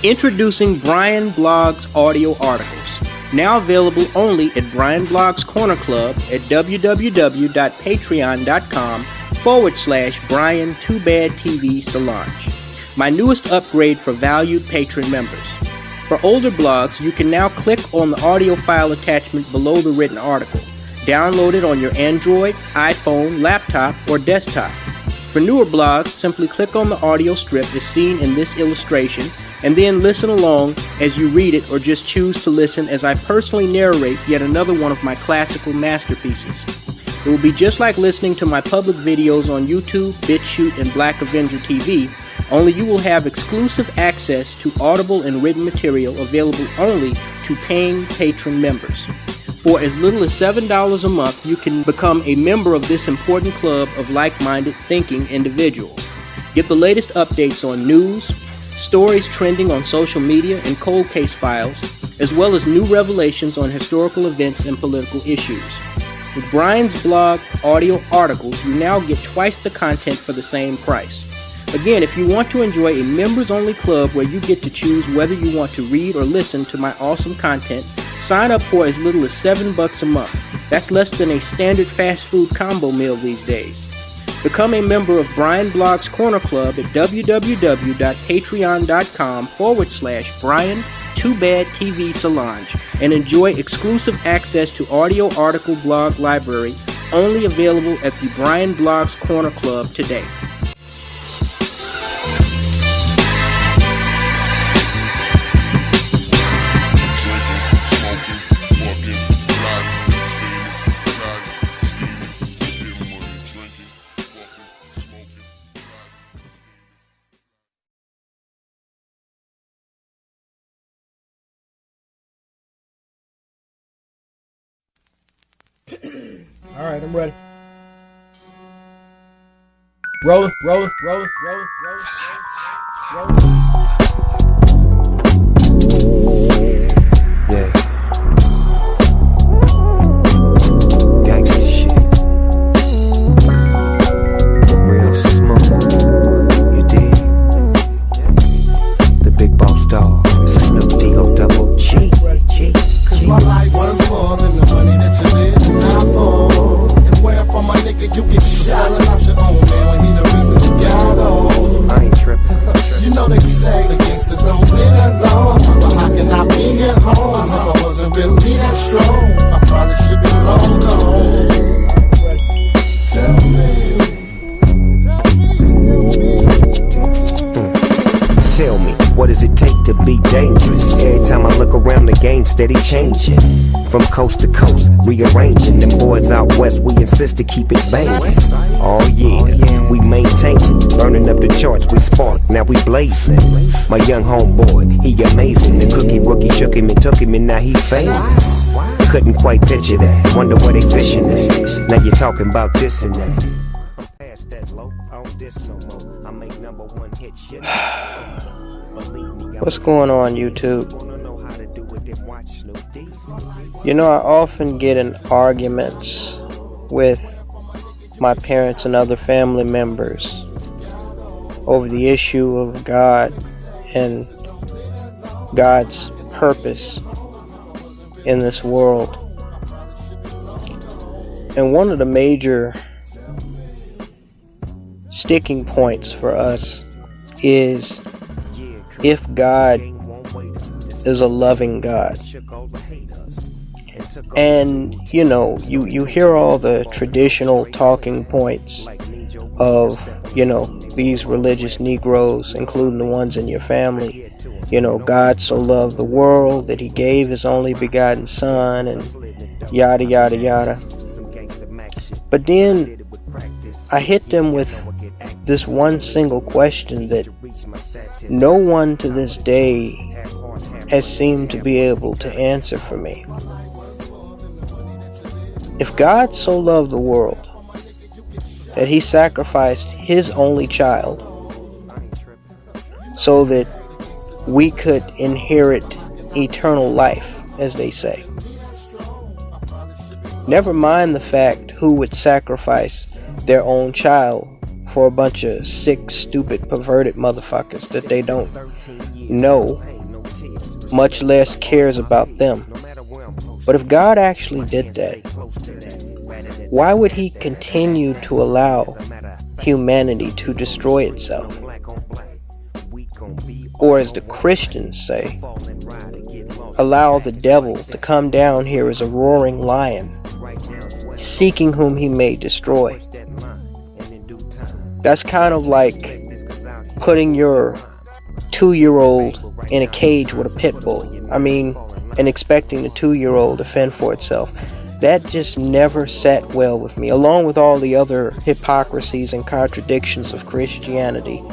Introducing Brian Blog's audio articles, now available only at Brian Blog's Corner Club at www.patreon.com/Brian Too Bad TV Solange, my newest upgrade for valued patron members. For older blogs, you can now click on the audio file attachment below the written article. Download it on your Android, iPhone, laptop, or desktop. For newer blogs, simply click on the audio strip as seen in this illustration, and then listen along as you read it, or just choose to listen as I personally narrate yet another one of my classical masterpieces. It will be just like listening to my public videos on YouTube, BitChute, and Black Avenger TV, only you will have exclusive access to audible and written material available only to paying patron members. For as little as $7 a month, you can become a member of this important club of like-minded thinking individuals. Get the latest updates on news, stories trending on social media, and cold case files, as well as new revelations on historical events and political issues. With Brian's blog audio articles, you now get twice the content for the same price. Again, if you want to enjoy a members-only club where you get to choose whether you want to read or listen to my awesome content, sign up for as little as $7 a month. That's less than a standard fast food combo meal these days. Become a member of Brian Blog's Corner Club at www.patreon.com/Brian Too Bad TV Solange and enjoy exclusive access to audio article blog library only available at the Brian Blog's Corner Club today. All right, I'm ready. Rolling. Yeah. Gangsta shit. Real smooth. You dig? The big boss dog. Snoop Dogg double G. Cause my life worth more than the money that you live to die for. And where from my nigga you get selling out your own man when he the reason you got on. I ain't tripping. You know they say the gangsters don't live that long, but how can I be at home if I wasn't really that strong? I probably should be long gone. Tell me. Tell me, what does it take to be dangerous? Every time I look around, the game steady changing. From coast to coast, rearranging. Them boys out west, we insist to keep it banging. Oh yeah, we maintain it. Burning up the charts, we spark, now we blazing. My young homeboy, he amazing. The cookie rookie shook him and took him, and now he famous. Couldn't quite picture that. Wonder where they fishing at. Now you're talking about this and that. I'm past that low, I don't diss no more. I make #1 hit shit. What's going on, YouTube? You know, I often get in arguments with my parents and other family members over the issue of God and God's purpose in this world. And one of the major sticking points for us is if God is a loving God. And you know, you hear all the traditional talking points of, you know, these religious Negroes, including the ones in your family. You know, God so loved the world that he gave his only begotten son, and yada yada yada. But then I hit them with this one single question that no one to this day has seemed to be able to answer for me. If God so loved the world that he sacrificed his only child so that we could inherit eternal life, as they say, never mind the fact who would sacrifice their own child for a bunch of sick, stupid, perverted motherfuckers that they don't know, much less cares about them. But if God actually did that, why would he continue to allow humanity to destroy itself? Or as the Christians say, allow the devil to come down here as a roaring lion, seeking whom he may destroy. That's kind of like putting your 2-year-old in a cage with a pit bull. And expecting the 2-year-old to fend for itself. That just never sat well with me, along with all the other hypocrisies and contradictions of Christianity.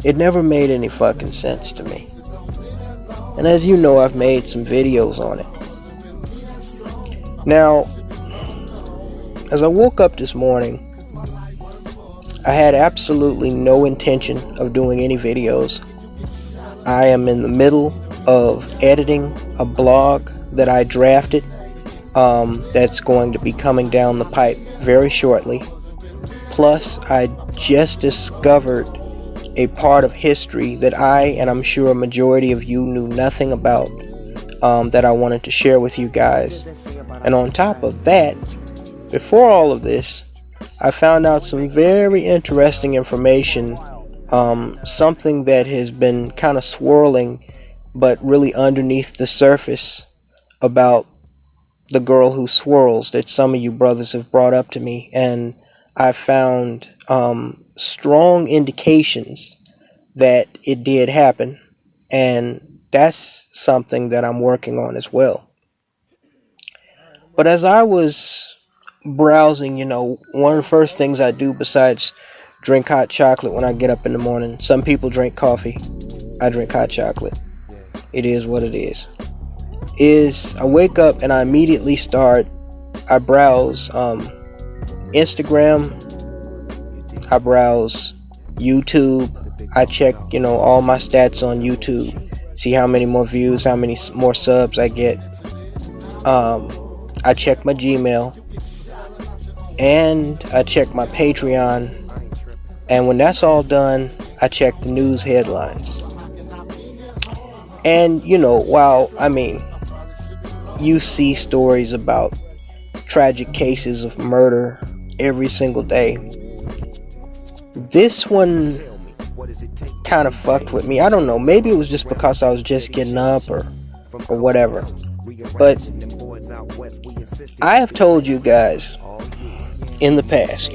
It never made any fucking sense to me. And as you know, I've made some videos on it. Now, as I woke up this morning, I had absolutely no intention of doing any videos. I am in the middle of editing a blog that I drafted that's going to be coming down the pipe very shortly. Plus, I just discovered a part of history that I, and I'm sure a majority of you, knew nothing about, that I wanted to share with you guys. And on top of that, before all of this, I found out some very interesting information, something that has been kind of swirling but really underneath the surface about the girl who swirls that some of you brothers have brought up to me. And I found strong indications that it did happen, and that's something that I'm working on as well. But as I was browsing, one of the first things I do besides drink hot chocolate when I get up in the morning, some people drink coffee, I drink hot chocolate. It is what it is I wake up and I immediately I browse Instagram, I browse YouTube, I check, all my stats on YouTube, see how many more views, how many more subs I get. I check my Gmail, and I check my Patreon, and when that's all done, I check the news headlines. And, while, you see stories about tragic cases of murder every single day, this one kind of fucked with me. I don't know, maybe it was just because I was just getting up or whatever. But I have told you guys in the past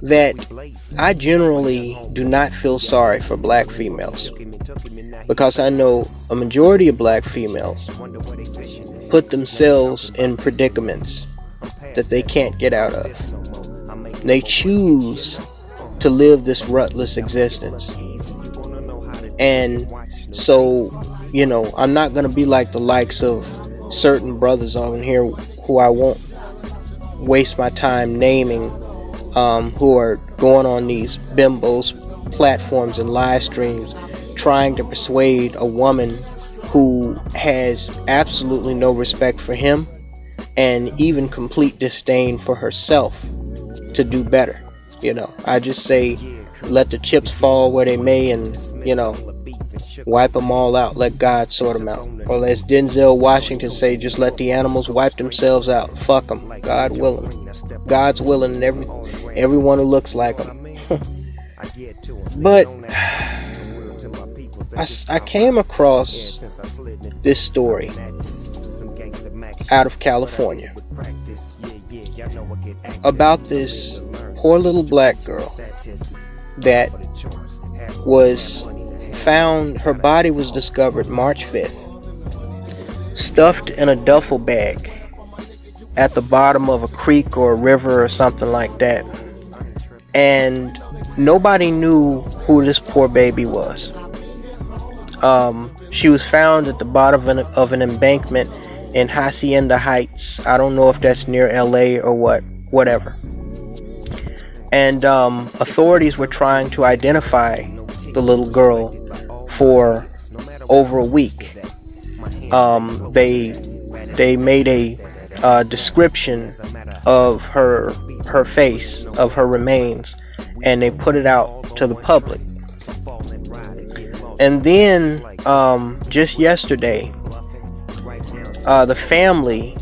that I generally do not feel sorry for black females, because I know a majority of black females put themselves in predicaments that they can't get out of. They choose to live this rutless existence. And so, I'm not going to be like the likes of certain brothers on here who I won't waste my time naming, who are going on these bimbos platforms and live streams trying to persuade a woman who has absolutely no respect for him and even complete disdain for herself to do better. I just say let the chips fall where they may, and wipe them all out, let God sort them out. Or as Denzel Washington say, just let the animals wipe themselves out, fuck them, God willing. God's willing, and everyone who looks like them. But I came across this story out of California about this poor little black girl that was found. Her body was discovered March 5th, stuffed in a duffel bag at the bottom of a creek or a river or something like that. And nobody knew who this poor baby was. She was found at the bottom of an embankment in Hacienda Heights. I don't know if that's near LA or whatever. And authorities were trying to identify the little girl for over a week. They made a description of her her face, of her remains, and they put it out to the public. And then just yesterday, the family,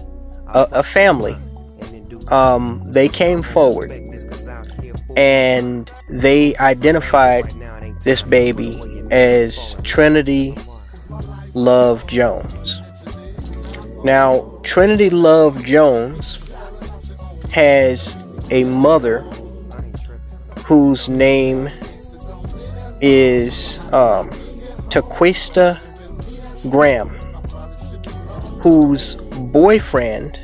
they came forward and they identified this baby as Trinity Love Jones. Now, Trinity Love Jones has a mother whose name is Taquista Graham, whose boyfriend,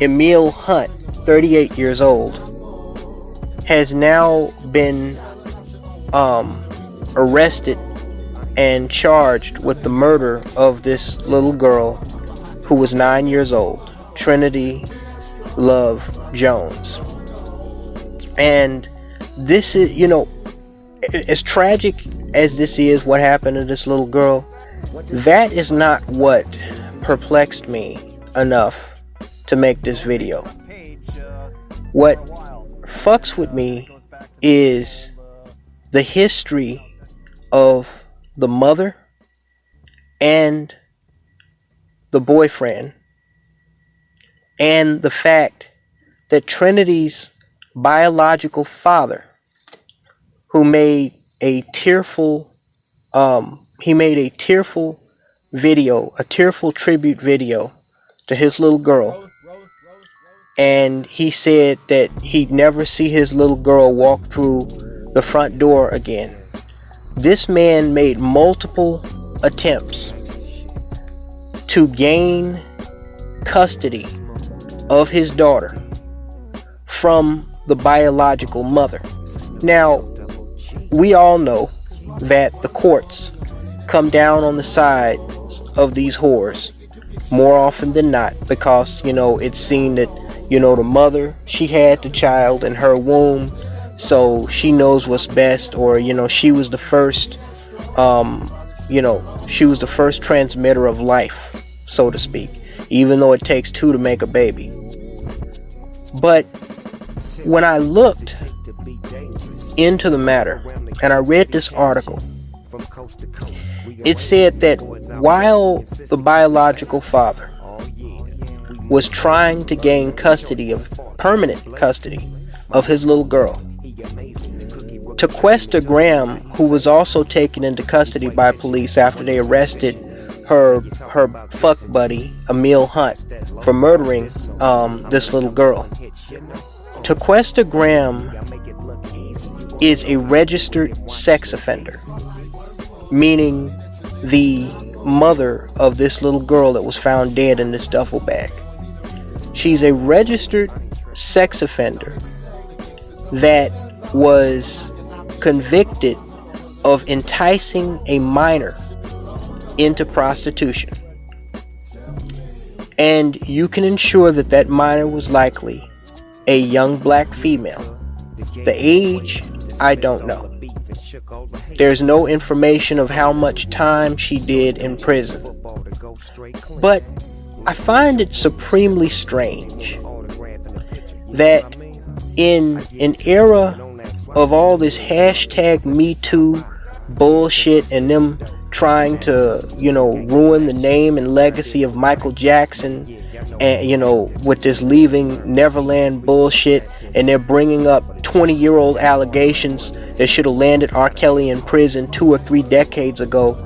Emil Hunt, 38 years old, has now been arrested and charged with the murder of this little girl who was 9 years old, Trinity Love Jones. And this is, as tragic as this is, what happened to this little girl, that is not what perplexed me enough to make this video. What fucks with me is the history of the mother and the boyfriend, and the fact that Trinity's biological father, who made a tearful video, a tearful tribute video to his little girl, and he said that he'd never see his little girl walk through the front door again. This man made multiple attempts to gain custody of his daughter from the biological mother. Now, we all know that the courts come down on the sides of these whores more often than not, because it's seen that the mother, she had the child in her womb, so she knows what's best, or she was the first she was the first transmitter of life, so to speak, even though it takes two to make a baby. But when I looked into the matter and I read this article, it said that while the biological father was trying to gain permanent custody of his little girl, Taquesta Graham, who was also taken into custody by police after they arrested her fuck buddy Emil Hunt for murdering this little girl. Taquesta Graham is a registered sex offender, meaning the mother of this little girl that was found dead in this duffel bag. She's a registered sex offender that was convicted of enticing a minor into prostitution. And you can ensure that that minor was likely a young black female. The age, I don't know. There's no information of how much time she did in prison. But I find it supremely strange that in an era of all this hashtag Me Too bullshit and them trying to, ruin the name and legacy of Michael Jackson, and, with this Leaving Neverland bullshit, and they're bringing up 20-year-old allegations that should have landed R. Kelly in prison 2 or 3 decades ago.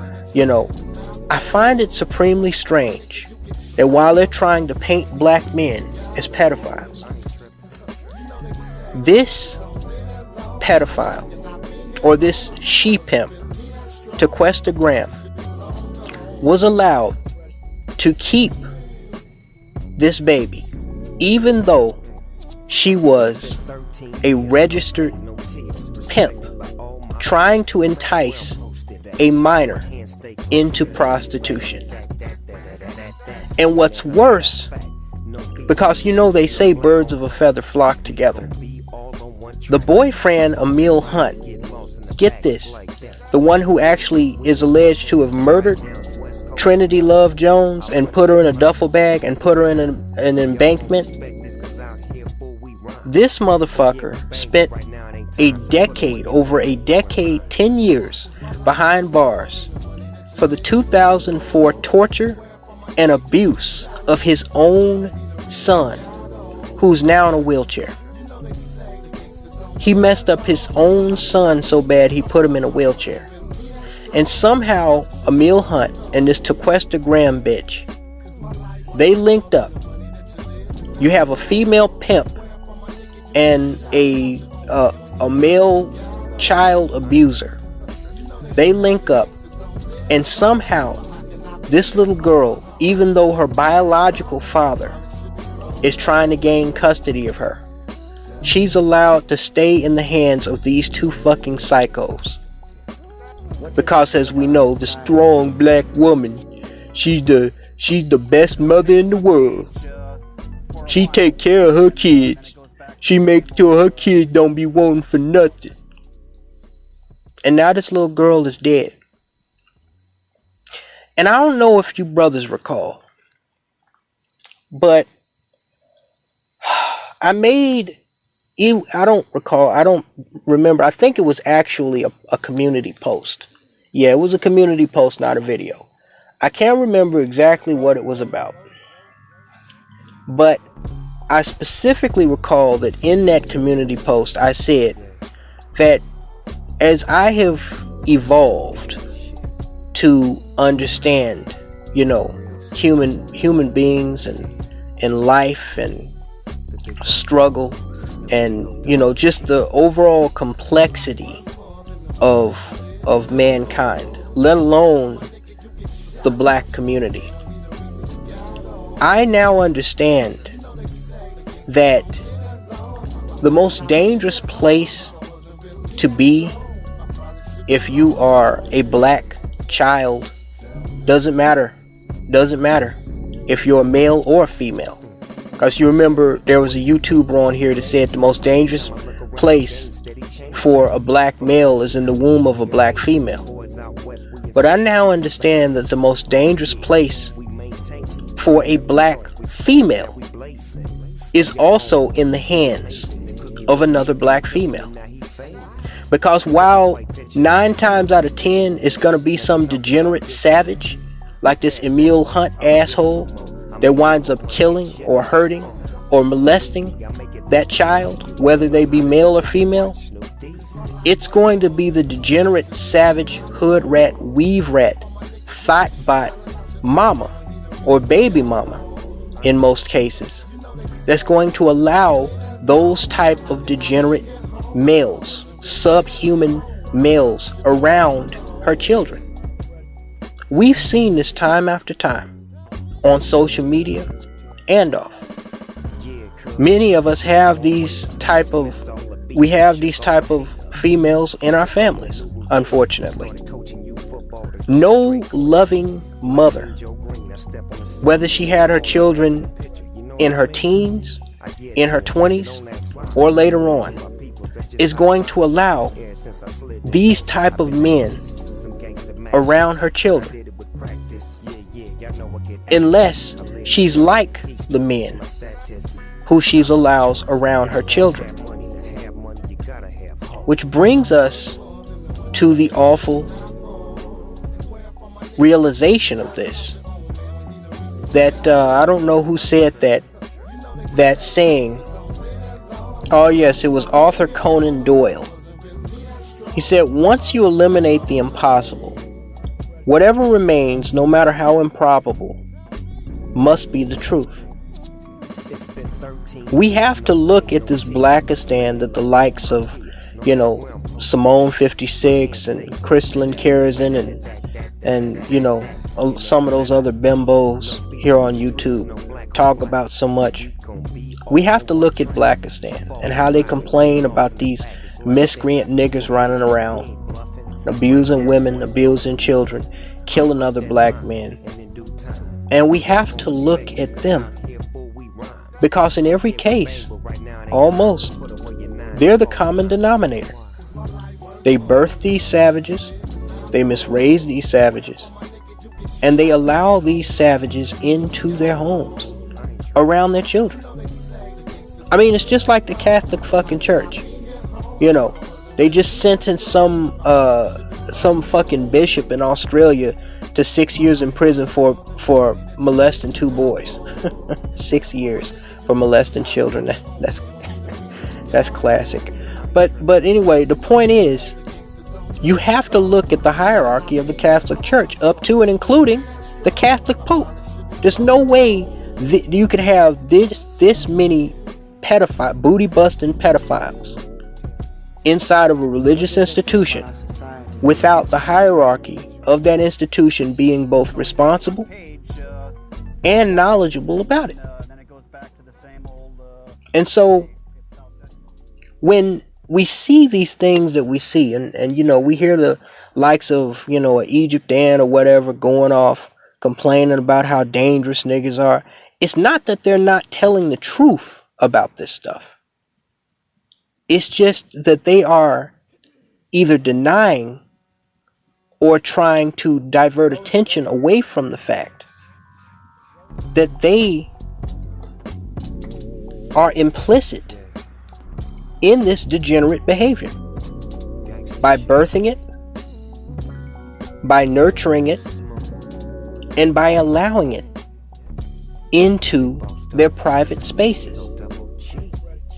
I find it supremely strange that while they're trying to paint black men as pedophiles, this pedophile, or this she-pimp, Taquesta Graham, was allowed to keep this baby, even though she was a registered pimp trying to entice a minor into prostitution. And what's worse, because they say birds of a feather flock together, the boyfriend, Emil Hunt, get this, the one who actually is alleged to have murdered Trinity Love Jones and put her in a duffel bag and put her in an embankment, This motherfucker spent over a decade, 10 years behind bars for the 2004 torture and abuse of his own son, who's now in a wheelchair. He messed up his own son so bad he put him in a wheelchair. And somehow Emil Hunt and this Tequesta Graham bitch, they linked up. You have a female pimp and a male child abuser. They link up, and somehow this little girl, even though her biological father is trying to gain custody of her, she's allowed to stay in the hands of these two fucking psychos. Because as we know, the strong black woman, she's the best mother in the world. She take care of her kids. She make sure her kids don't be wanting for nothing. And now this little girl is dead. And I don't know if you brothers recall, but I don't remember. I think it was actually a community post. Yeah, it was a community post, not a video. I can't remember exactly what it was about. But I specifically recall that in that community post, I said that as I have evolved to understand, human beings and life and struggle and, just the overall complexity of mankind, let alone the black community, I now understand that the most dangerous place to be if you are a black child doesn't matter if you're a male or a female. Because you remember there was a YouTuber on here that said the most dangerous place for a black male is in the womb of a black female. But I now understand that the most dangerous place for a black female is also in the hands of another black female. Because while 9 times out of 10 it's gonna be some degenerate savage like this Emil Hunt asshole that winds up killing or hurting or molesting that child, whether they be male or female, it's going to be the degenerate, savage, hood rat, weave rat, thought bot mama or baby mama in most cases that's going to allow those type of degenerate males, subhuman males around her children. We've seen this time after time on social media and off. Many of us have these type of females in our families, unfortunately. No loving mother, whether she had her children in her teens, in her 20s, or later on, is going to allow these type of men around her children, unless she's like the men who she allows around her children. Which brings us to the awful realization of this, that I don't know who said that saying. Oh yes, it was Arthur Conan Doyle. He said, once you eliminate the impossible, whatever remains, no matter how improbable, must be the truth. We have to look at this Blackistan that the likes of, Simone 56 and Crystalline Kerosene and some of those other bimbos here on YouTube talk about so much. We have to look at Blackistan and how they complain about these miscreant niggas running around, abusing women, abusing children, killing other black men. And we have to look at them, because in every case, almost, they're the common denominator. They birth these savages, they misraise these savages, and they allow these savages into their homes, around their children. I mean, it's just like the Catholic fucking church. You know, they just sentenced some fucking bishop in Australia to 6 years in prison for molesting 2 boys. 6 years for molesting children. That's classic. But anyway, the point is, you have to look at the hierarchy of the Catholic Church, up to and including the Catholic Pope. There's no way that you could have this many booty busting pedophiles inside of a religious institution without the hierarchy of that institution being both responsible and knowledgeable about it. And so when we see these things that we see, and you know, we hear the likes of, you know, Egypt Dan or whatever going off complaining about how dangerous niggas are, it's not that they're not telling the truth about this stuff. It's just that they are either denying or trying to divert attention away from the fact that they are implicit in this degenerate behavior by birthing it, by nurturing it, and by allowing it into their private spaces,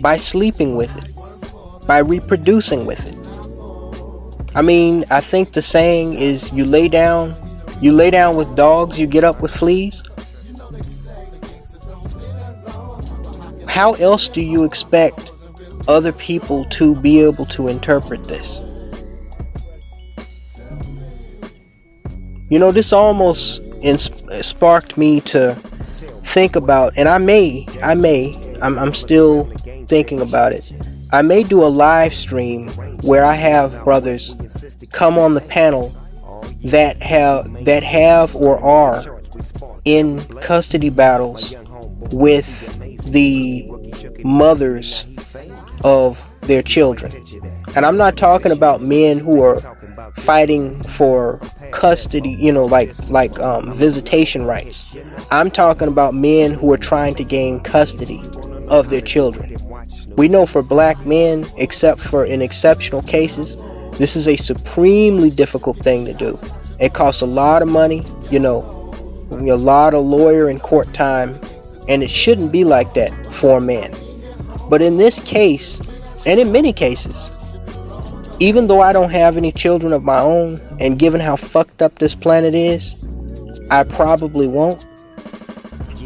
by sleeping with it, by reproducing with it. I mean, I think the saying is, you lay down with dogs, you get up with fleas. How else do you expect other people to be able to interpret this? You know, this almost sparked me to think about, and I'm still thinking about it. I may do a live stream where I have brothers come on the panel that have or are in custody battles with the mothers of their children. And I'm not talking about men who are fighting for custody, you know, like visitation rights. I'm talking about men who are trying to gain custody of their children. We know for black men, except for in exceptional cases, this is a supremely difficult thing to do. It costs a lot of money, you know, a lot of lawyer and court time, and it shouldn't be like that for a man. But in this case, and in many cases, even though I don't have any children of my own, and given how fucked up this planet is, I probably won't.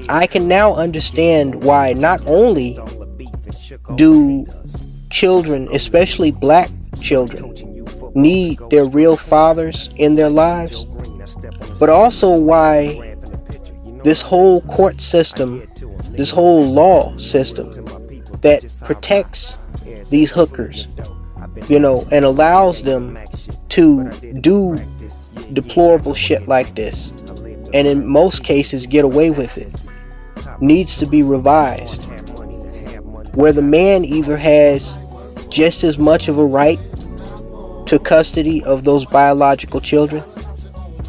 I can now understand why not only do children, especially black children, need their real fathers in their lives, but also why this whole court system, this whole law system that protects these hookers, you know, and allows them to do deplorable shit like this, and in most cases get away with it, needs to be revised, where the man either has just as much of a right to custody of those biological children,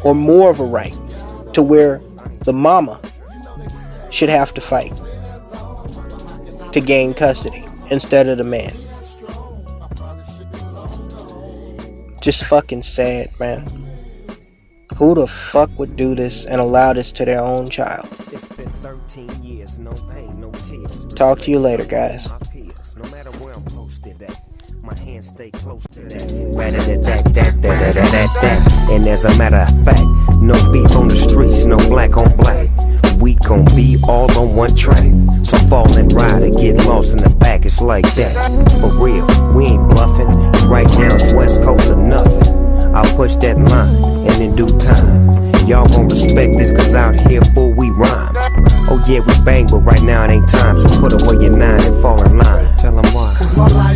or more of a right, to where the mama should have to fight to gain custody instead of the man. Just fucking sad, man. Who the fuck would do this and allow this to their own child? Talk to you later, guys. And as a matter of fact, no beef on the streets, no black on black. We gon' be all on one track. So fall and ride or get lost in the back, it's like that. For real, we ain't bluffing. Right now it's West Coast or nothing. I'll push that line, and in due time y'all gon' respect this, cause out here, fool, we rhyme. Oh yeah, we bang, but right now it ain't time. So put away your 9 and fall in line. Tell them why.